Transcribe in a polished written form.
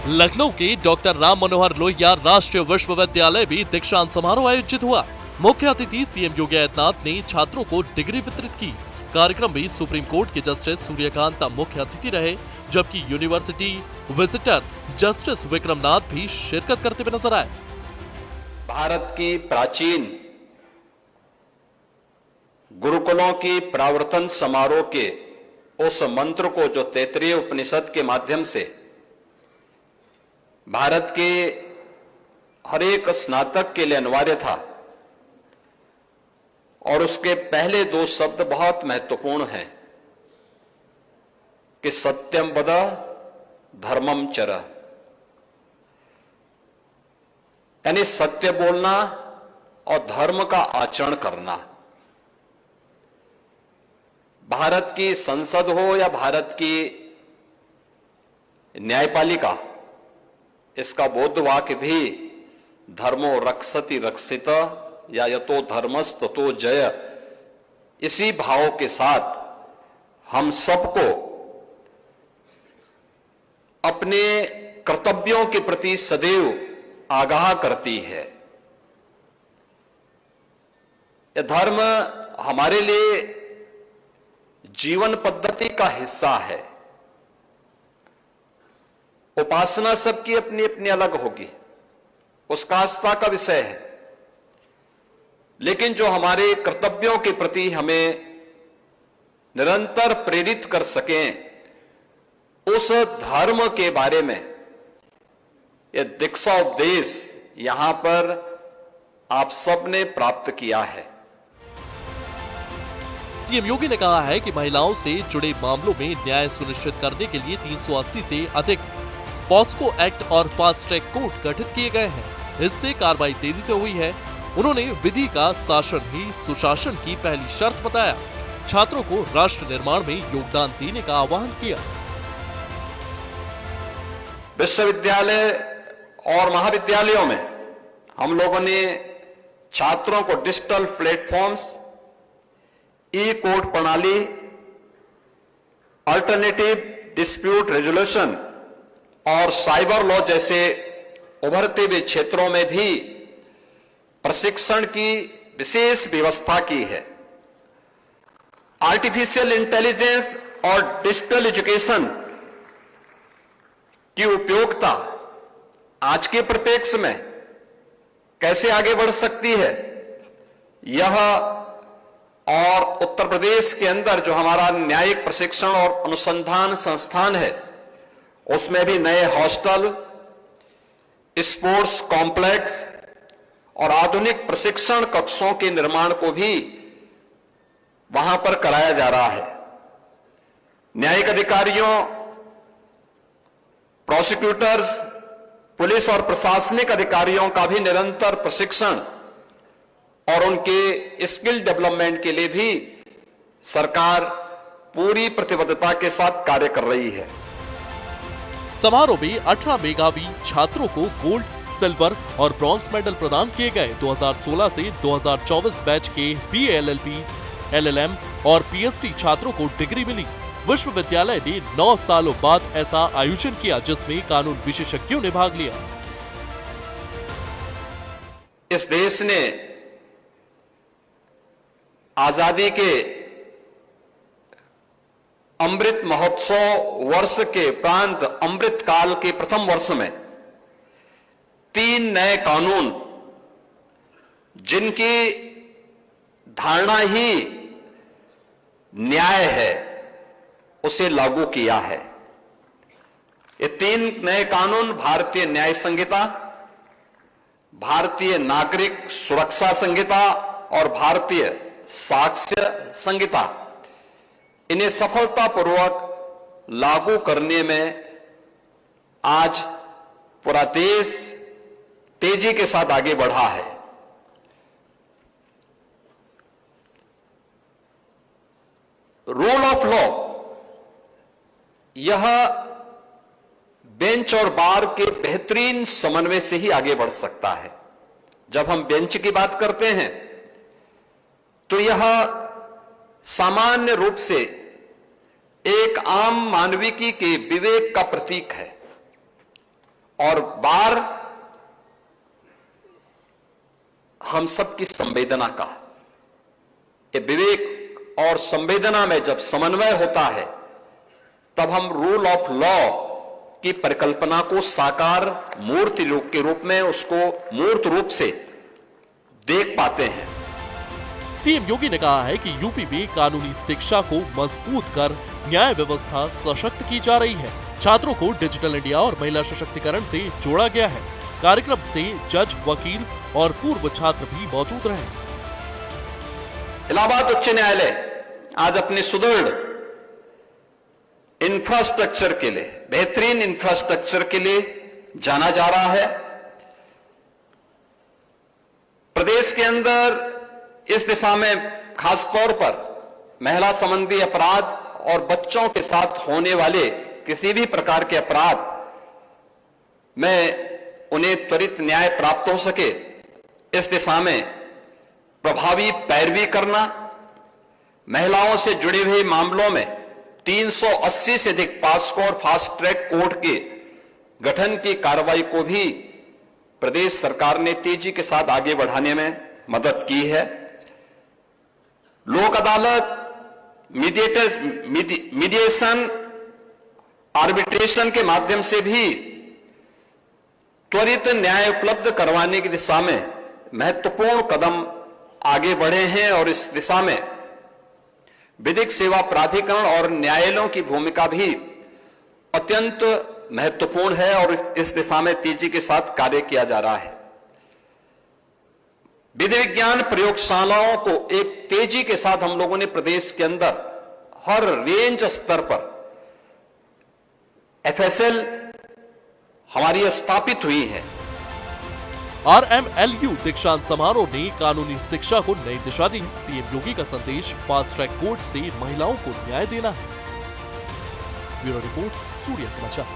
लखनऊ के डॉक्टर राम मनोहर लोहिया राष्ट्रीय विश्वविद्यालय में दीक्षांत समारोह आयोजित हुआ। मुख्य अतिथि सीएम योगी आदित्यनाथ ने छात्रों को डिग्री वितरित की। कार्यक्रम में सुप्रीम कोर्ट के जस्टिस सूर्यकांत मुख्य अतिथि रहे, जबकि यूनिवर्सिटी विजिटर जस्टिस विक्रमनाथ भी शिरकत करते हुए नजर आए। भारत की प्राचीन गुरुकुलों की प्रावर्तन समारोह के उस मंत्र को जो तैत्तिरीय उपनिषद के माध्यम से भारत के हर एक स्नातक के लिए अनिवार्य था, और उसके पहले दो शब्द बहुत महत्वपूर्ण हैं कि सत्यम वद धर्मम चर, यानी सत्य बोलना और धर्म का आचरण करना। भारत की संसद हो या भारत की न्यायपालिका, इसका बौद्ध वाक्य भी धर्मो रक्षति रक्षित या यतो धर्मस् ततो जय, इसी भाव के साथ हम सबको अपने कर्तव्यों के प्रति सदैव आगाह करती है। यह धर्म हमारे लिए जीवन पद्धति का हिस्सा है। उपासना सबकी अपनी अपनी अलग होगी, उसका आस्था का विषय है, लेकिन जो हमारे कर्तव्यों के प्रति हमें निरंतर प्रेरित कर सकें, उस धर्म के बारे में यह दीक्षा उपदेश यहां पर आप सबने प्राप्त किया है। सीएम योगी ने कहा है कि महिलाओं से जुड़े मामलों में न्याय सुनिश्चित करने के लिए 380 से अधिक पॉस्को एक्ट और फास्ट ट्रैक कोर्ट गठित किए गए हैं। इससे कार्रवाई तेजी से हुई है। उन्होंने विधि का शासन ही सुशासन की पहली शर्त बताया। छात्रों को राष्ट्र निर्माण में योगदान देने का आह्वान किया। विश्वविद्यालय और महाविद्यालयों में हम लोगों ने छात्रों को डिजिटल प्लेटफॉर्म्स, ई कोर्ट प्रणाली, अल्टरनेटिव डिस्प्यूट रेजोल्यूशन और साइबर लॉ जैसे उभरते हुए क्षेत्रों में भी प्रशिक्षण की विशेष व्यवस्था की है। आर्टिफिशियल इंटेलिजेंस और डिजिटल एजुकेशन की उपयोगिता आज के परिप्रेक्ष्य में कैसे आगे बढ़ सकती है, यह और उत्तर प्रदेश के अंदर जो हमारा न्यायिक प्रशिक्षण और अनुसंधान संस्थान है, उसमें भी नए हॉस्टल, स्पोर्ट्स कॉम्प्लेक्स और आधुनिक प्रशिक्षण कक्षों के निर्माण को भी वहां पर कराया जा रहा है। न्यायिक अधिकारियों, प्रोसिक्यूटर्स, पुलिस और प्रशासनिक अधिकारियों का भी निरंतर प्रशिक्षण और उनके स्किल डेवलपमेंट के लिए भी सरकार पूरी प्रतिबद्धता के साथ कार्य कर रही है। समारोह में 18 मेधावी छात्रों को गोल्ड, सिल्वर और ब्रॉन्ज मेडल प्रदान किए गए। 2016 से 2024 बैच के बीए, एलएलबी, एलएलएम और पीएचडी छात्रों को डिग्री मिली। विश्वविद्यालय ने 9 सालों बाद ऐसा आयोजन किया, जिसमें कानून विशेषज्ञों ने भाग लिया। इस देश ने आजादी के अमृत महोत्सव वर्ष के उपरांत अमृत काल के प्रथम वर्ष में 3 नए कानून, जिनकी धारणा ही न्याय है, उसे लागू किया है। ये 3 नए कानून भारतीय न्याय संहिता, भारतीय नागरिक सुरक्षा संहिता और भारतीय साक्ष्य संहिता, इन्हें सफलतापूर्वक लागू करने में आज पूरा देश तेजी के साथ आगे बढ़ा है। रूल ऑफ लॉ, यह बेंच और बार के बेहतरीन समन्वय से ही आगे बढ़ सकता है। जब हम बेंच की बात करते हैं तो यह सामान्य रूप से एक आम मानविकी के विवेक का प्रतीक है। और बार हम सबकी संवेदना का, ये विवेक और संवेदना में जब समन्वय होता है तब हम रूल ऑफ लॉ की परिकल्पना को साकार मूर्ति रूप के रूप में उसको मूर्त रूप से देख पाते हैं। सीएम योगी ने कहा है कि यूपी में कानूनी शिक्षा को मजबूत कर न्याय व्यवस्था सशक्त की जा रही है। छात्रों को डिजिटल इंडिया और महिला सशक्तिकरण से जोड़ा गया है। कार्यक्रम से जज, वकील और पूर्व छात्र भी मौजूद रहे। इलाहाबाद उच्च न्यायालय आज अपने सुदृढ़ इंफ्रास्ट्रक्चर के लिए, बेहतरीन इंफ्रास्ट्रक्चर के लिए जाना जा रहा है। प्रदेश के अंदर इस दिशा में खास तौर पर महिला संबंधी अपराध और बच्चों के साथ होने वाले किसी भी प्रकार के अपराध में उन्हें त्वरित न्याय प्राप्त हो सके, इस दिशा में प्रभावी पैरवी करना, महिलाओं से जुड़े हुए मामलों में 380 से अधिक पॉस्को और फास्ट ट्रैक कोर्ट के गठन की कार्रवाई को भी प्रदेश सरकार ने तेजी के साथ आगे बढ़ाने में मदद की है। लोक अदालत, मीडिएशन, आर्बिट्रेशन के माध्यम से भी त्वरित न्याय उपलब्ध करवाने की दिशा में महत्वपूर्ण कदम आगे बढ़े हैं और इस दिशा में विधिक सेवा प्राधिकरण और न्यायालयों की भूमिका भी अत्यंत महत्वपूर्ण है और इस दिशा में तेजी के साथ कार्य किया जा रहा है। विधि विज्ञान प्रयोगशालाओं को एक तेजी के साथ हम लोगों ने प्रदेश के अंदर हर रेंज स्तर पर एफएसएल हमारी स्थापित हुई है। RMLU दीक्षांत समारोह ने कानूनी शिक्षा को नई दिशा दी। सीएम योगी का संदेश फास्ट ट्रैक कोर्ट से महिलाओं को न्याय देना है। ब्यूरो रिपोर्ट, सूर्य समाचार।